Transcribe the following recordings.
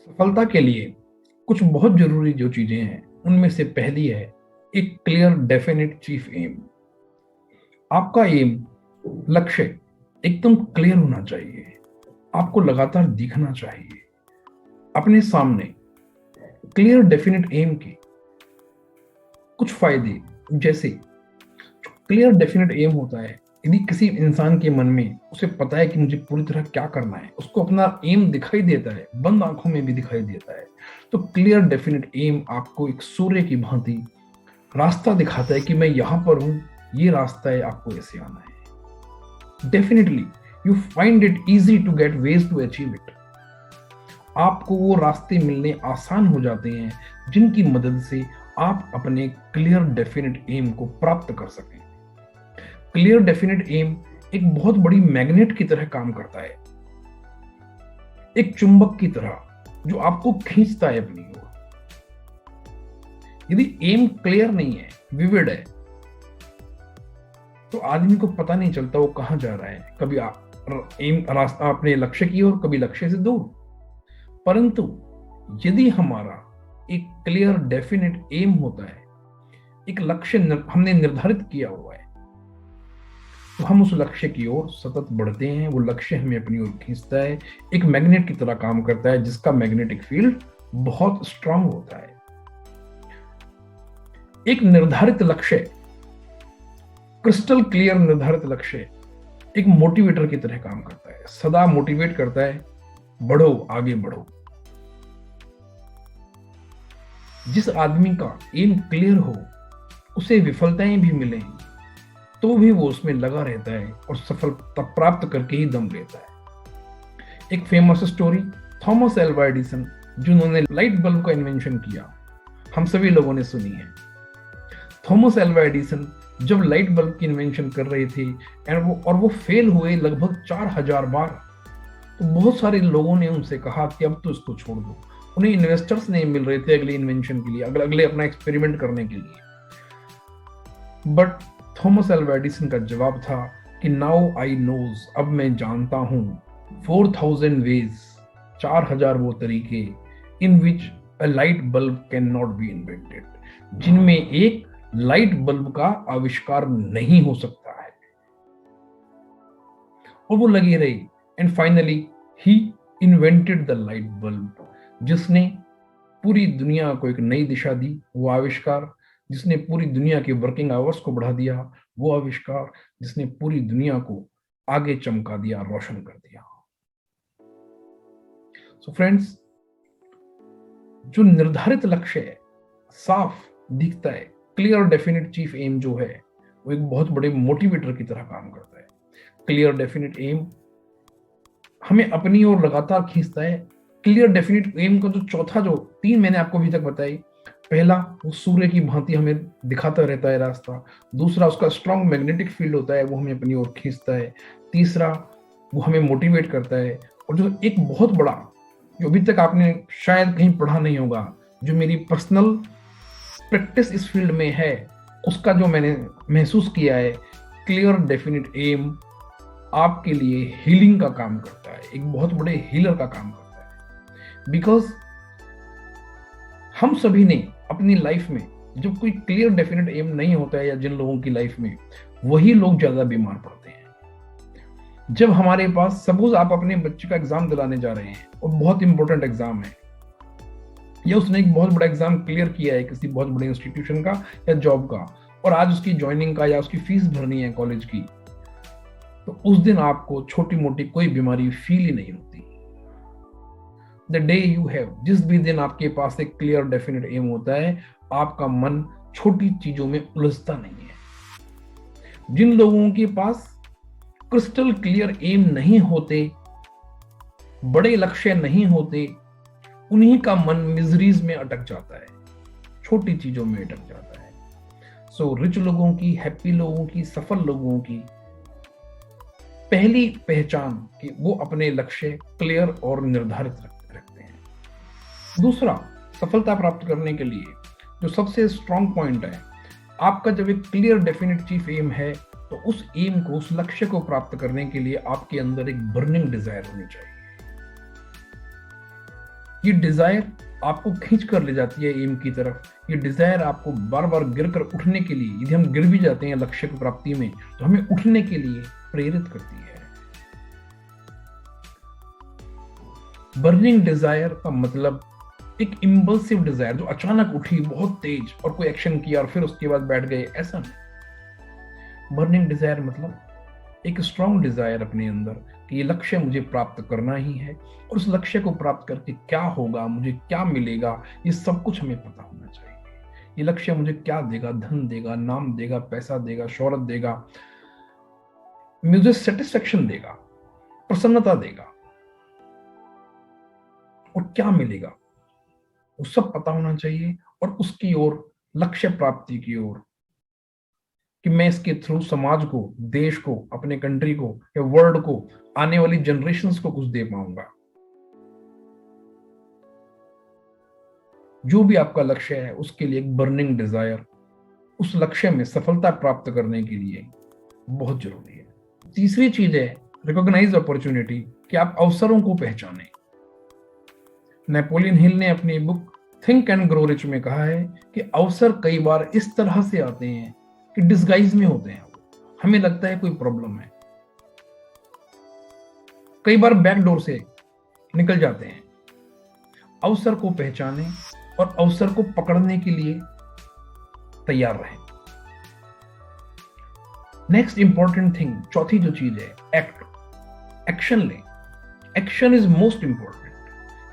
सफलता के लिए कुछ बहुत जरूरी जो चीजें हैं उनमें से पहली है एक क्लियर डेफिनेट चीफ एम। आपका एम लक्ष्य एकदम क्लियर होना चाहिए, आपको लगातार दिखना चाहिए। अपने सामने क्लियर डेफिनेट एम के कुछ फायदे, जैसे क्लियर डेफिनेट एम होता है यदि किसी इंसान के मन में उसे पता है कि मुझे पूरी तरह क्या करना है, उसको अपना एम दिखाई देता है, बंद आंखों में भी दिखाई देता है, तो क्लियर डेफिनेट एम आपको एक सूर्य की भांति रास्ता दिखाता है कि मैं यहां पर हूं, ये रास्ता है, आपको ऐसे आना है। Definitely you find it easy to get ways to achieve it. आपको वो रास्ते मिलने आसान हो जाते हैं जिनकी मदद से आप अपने क्लियर डेफिनेट एम को प्राप्त कर सकें। क्लियर डेफिनेट एम एक बहुत बड़ी मैग्नेट की तरह काम करता है, एक चुंबक की तरह जो आपको खींचता है अपनी ओर। यदि एम क्लियर नहीं है, विविड है, तो आदमी को पता नहीं चलता वो कहां जा रहा है, कभी एम रास्ता अपने लक्ष्य की ओर, कभी लक्ष्य से दूर। परंतु यदि हमारा एक क्लियर डेफिनेट एम होता है, एक लक्ष्य हमने निर्धारित किया हुआ है, तो हम उस लक्ष्य की ओर सतत बढ़ते हैं। वो लक्ष्य हमें अपनी ओर खींचता है, एक मैग्नेट की तरह काम करता है जिसका मैग्नेटिक फील्ड बहुत स्ट्रांग होता है। एक निर्धारित लक्ष्य, क्रिस्टल क्लियर निर्धारित लक्ष्य एक मोटिवेटर की तरह काम करता है, सदा मोटिवेट करता है, बढ़ो, आगे बढ़ो। जिस आदमी का एम क्लियर हो, उसे विफलताएं भी मिलें तो भी वो उसमें लगा रहता है और सफलता प्राप्त करके ही दम लेता है। एक famous story, Thomas Alva Edison, जिन्होंने लाइट बल्ब का इन्वेंशन किया, हम सभी लोगों ने सुनी है। थॉमस एल्वा एडिसन जब लाइट बल्ब की इन्वेंशन कर रहे थे और वो फेल हुए लगभग 4000 बार, तो बहुत सारे लोगों ने उनसे कहा कि अब तो इसको छोड़ दो। उन्हें इन्वेस्टर्स नहीं मिल रहे थे अगले इन्वेंशन के लिए, अगले अपना एक्सपेरिमेंट करने के लिए। बट थॉमस एल्वा एडिसन का जवाब था कि नाउ आई नोज, अब मैं जानता हूं, 4000 वेज, 4000 वो तरीके, in which a light bulb can not be invented, जिनमें एक लाइट बल्ब का आविष्कार नहीं हो सकता है। और वो लगे रहे, and finally he invented the light bulb, जिसने पूरी दुनिया को एक नई दिशा दी। वो आविष्कार जिसने पूरी दुनिया के वर्किंग आवर्स को बढ़ा दिया, वो आविष्कार जिसने पूरी दुनिया को आगे चमका दिया, रोशन कर दिया। सो फ्रेंड्स, जो निर्धारित लक्ष्य है, साफ दिखता है, क्लियर डेफिनेट चीफ एम जो है, वो एक बहुत बड़े मोटिवेटर की तरह काम करता है। क्लियर डेफिनेट एम हमें अपनी ओर लगातार खींचता है। क्लियर डेफिनेट एम का जो चौथा, जो 3 मैंने आपको अभी तक बताई, पहला वो सूर्य की भांति हमें दिखाता रहता है रास्ता, दूसरा उसका स्ट्रॉन्ग मैग्नेटिक फील्ड होता है, वो हमें अपनी ओर खींचता है, तीसरा वो हमें मोटिवेट करता है, और जो एक बहुत बड़ा, जो अभी तक आपने शायद कहीं पढ़ा नहीं होगा, जो मेरी पर्सनल प्रैक्टिस इस फील्ड में है, उसका जो मैंने महसूस किया है, क्लियर डेफिनेट एम आपके लिए हीलिंग का काम करता है, एक बहुत बड़े हीलर का काम करता है। बिकॉज हम सभी ने अपनी लाइफ में जब कोई क्लियर डेफिनेट एम नहीं होता है, या जिन लोगों की लाइफ में, वही लोग ज्यादा बीमार पड़ते हैं। जब हमारे पास, सपोज आप अपने बच्चे का एग्जाम दिलाने जा रहे हैं और बहुत इंपॉर्टेंट एग्जाम है, या उसने एक बहुत बड़ा एग्जाम क्लियर किया है किसी बहुत बड़े इंस्टीट्यूशन का या जॉब का, और आज उसकी ज्वाइनिंग का या उसकी फीस भरनी है कॉलेज की, तो उस दिन आपको छोटी मोटी कोई बीमारी फील ही नहीं होती। द डे यू हैव, जिस भी दिन आपके पास एक क्लियर डेफिनेट एम होता है, आपका मन छोटी चीजों में उलझता नहीं है। जिन लोगों के पास क्रिस्टल क्लियर एम नहीं होते, बड़े लक्ष्य नहीं होते, उन्हीं का मन मिजरीज में अटक जाता है, छोटी चीजों में अटक जाता है। सो रिच लोगों की, हैप्पी लोगों की, सफल लोगों की पहली पहचान कि वो अपने लक्ष्य क्लियर और निर्धारित रखते हैं। दूसरा, सफलता प्राप्त करने के लिए जो सबसे स्ट्रॉन्ग पॉइंट है, आपका जब एक क्लियर डेफिनेट चीफ एम है, तो उस एम को, उस लक्ष्य को प्राप्त करने के लिए आपके अंदर एक बर्निंग डिजायर होनी चाहिए। ये डिजायर आपको खींच कर ले जाती है एम की तरफ। ये डिजायर आपको बार बार गिर कर उठने के लिए, यदि हम गिर भी जाते हैं लक्ष्य की प्राप्ति में, तो हमें उठने के लिए प्रेरित करती है। बर्निंग डिजायर का मतलब एक इम्पल्सिव डिजायर जो अचानक उठी, बहुत तेज, और कोई एक्शन किया और फिर उसके बाद बैठ गए, ऐसा नहीं। बर्निंग डिजायर मतलब एक स्ट्रॉन्ग डिजायर अपने अंदर कि ये लक्ष्य मुझे प्राप्त करना ही है, और उस लक्ष्य को प्राप्त करके क्या होगा, मुझे क्या मिलेगा, ये सब कुछ हमें पता होना चाहिए। ये लक्ष्य मुझे क्या देगा, धन देगा, नाम देगा, पैसा देगा, शोहरत देगा, मुझे सेटिस्फेक्शन देगा, प्रसन्नता देगा, और क्या मिलेगा, वो सब पता होना चाहिए। और उसकी ओर, लक्ष्य प्राप्ति की ओर, कि मैं इसके थ्रू समाज को, देश को, अपने कंट्री को या वर्ल्ड को, आने वाली जनरेशंस को कुछ दे पाऊंगा। जो भी आपका लक्ष्य है उसके लिए एक बर्निंग डिजायर, उस लक्ष्य में सफलता प्राप्त करने के लिए बहुत जरूरी है। तीसरी चीज है रिकॉग्नाइज अपॉर्चुनिटी, कि आप अवसरों को पहचानें। नेपोलियन हिल ने अपनी book think and grow rich में कहा है कि अवसर कई बार इस तरह से आते हैं कि डिस्गाइज में होते हैं, हमें लगता है कोई प्रॉब्लम है, कई बार बैकडोर से निकल जाते हैं। अवसर को पहचानें और अवसर को पकड़ने के लिए तैयार रहें। नेक्स्ट इंपॉर्टेंट थिंग, चौथी जो चीज है, एक्शन लें। Action is most important.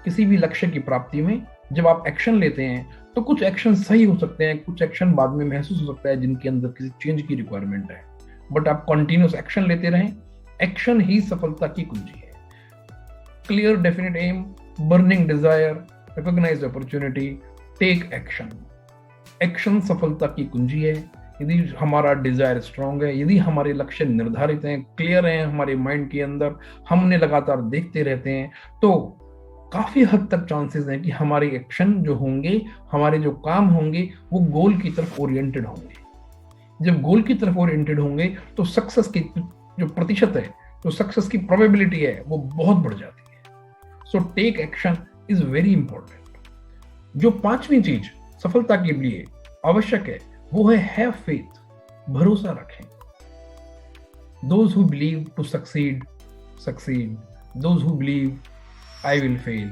किसी भी लक्ष्य की प्राप्ति में जब आप एक्शन लेते हैं तो कुछ एक्शन सही हो सकते हैं, कुछ एक्शन बाद में महसूस हो सकता है जिनके अंदर किसी चेंज की रिक्वायरमेंट है, बट आप कंटिन्यूस एक्शन लेते रहें। एक्शन ही सफलता की कुंजी है। Clear definite aim, burning desire, recognise opportunity, take action. Action सफलता की कुंजी है। यदि हमारा डिजायर स्ट्रांग है, यदि हमारे लक्ष्य निर्धारित हैं, क्लियर हैं हमारे माइंड के अंदर, हमने लगातार देखते रहते हैं, तो काफी हद तक चांसेस हैं कि हमारे एक्शन जो होंगे, हमारे जो काम होंगे, वो गोल की तरफ ओरिएंटेड होंगे। जब गोल की तरफ ओरिएंटेड होंगे तो सक्सेस की जो प्रतिशत है, जो सक्सेस की प्रोबेबिलिटी है, वो बहुत बढ़ जाती है। So take action is very important. जो पांचवी चीज सफलता के लिए आवश्यक है वो है हैव फेथ, भरोसा रखें। Those who believe to succeed succeed, those who believe I will fail.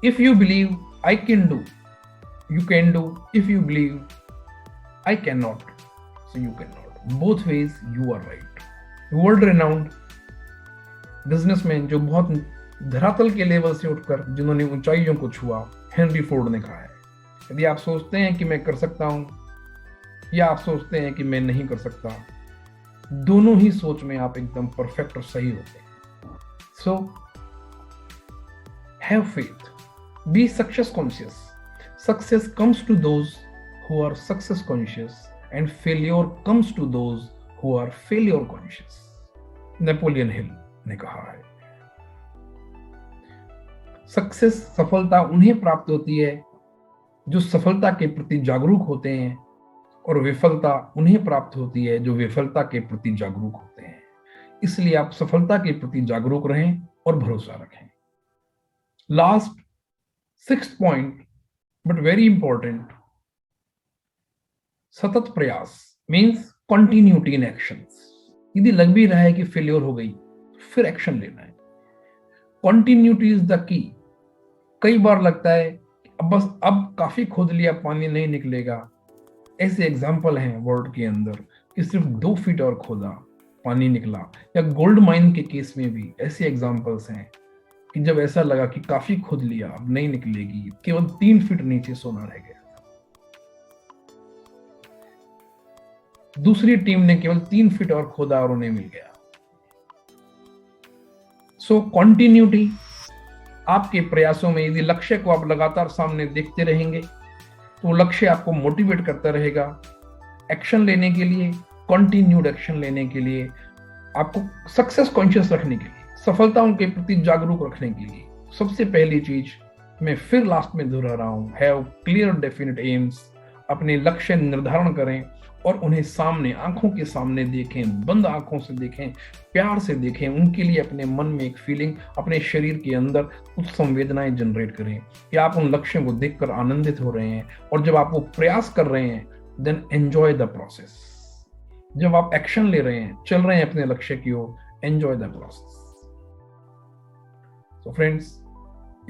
If you believe I can do, you can do. If you believe I cannot, so you cannot. Both ways you are right. World renowned businessman जो बहुत धरातल के level से उठकर जिन्होंने ऊंचाइयों को छुआ, हेनरी फोर्ड ने कहा है, यदि आप सोचते हैं कि मैं कर सकता हूं या आप सोचते हैं कि मैं नहीं कर सकता, दोनों ही सोच में आप एकदम परफेक्ट और सही होते हैं। So, have faith. Be success conscious. Success comes to those who are success conscious, and failure comes to those who are failure conscious. Napoleon Hill ने कहा है। सक्सेस, सफलता उन्हें प्राप्त होती है जो सफलता के प्रति जागरूक होते हैं, और विफलता उन्हें प्राप्त होती है जो विफलता के प्रति जागरूक होते हैं। इसलिए आप सफलता के प्रति जागरूक रहें और भरोसा रखें। Last, sixth point, but very important, सतत प्रयास मीन्स कंटिन्यूटी इन एक्शंस। यदि लग भी रहा है कि फेलियर हो गई, फिर एक्शन लेना है। Continuity is the key. कई बार लगता है अब काफी खोद लिया, पानी नहीं निकलेगा। ऐसे एग्जाम्पल हैं वर्ल्ड के अंदर कि सिर्फ 2 फीट और खोदा, पानी निकला। या गोल्ड माइन के केस में भी ऐसे एग्जाम्पल्स हैं कि जब ऐसा लगा कि काफी खोद लिया, अब नहीं निकलेगी, केवल 3 फीट नीचे सोना रह गया। दूसरी टीम ने केवल 3 फीट और खोदा और उन्हें मिल गया। सो कॉन्टिन्यूटी आपके प्रयासों में, यदि लक्ष्य को आप लगातार सामने देखते रहेंगे तो लक्ष्य आपको मोटिवेट करता रहेगा एक्शन लेने के लिए, कंटिन्यूड एक्शन लेने के लिए, आपको सक्सेस कॉन्शियस रखने के लिए, सफलताओं के प्रति जागरूक रखने के लिए। सबसे पहली चीज मैं फिर लास्ट में दोहरा रहा हूं, हैव क्लियर डेफिनेट एम्स, अपने लक्ष्य निर्धारण करें और उन्हें सामने, आंखों के सामने देखें, बंद आंखों से देखें, प्यार से देखें। उनके लिए अपने मन में एक फीलिंग, अपने शरीर के अंदर कुछ संवेदनाएं जनरेट करें कि आप उन लक्ष्यों को देखकर आनंदित हो रहे हैं। और जब आप वो प्रयास कर रहे हैं, देन एंजॉय द प्रोसेस। जब आप एक्शन ले रहे हैं, चल रहे हैं अपने लक्ष्य की ओर, enjoy the process. So friends,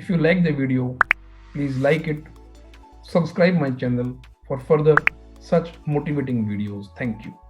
if you like the video, please like it, subscribe my channel for further such motivating videos. Thank you.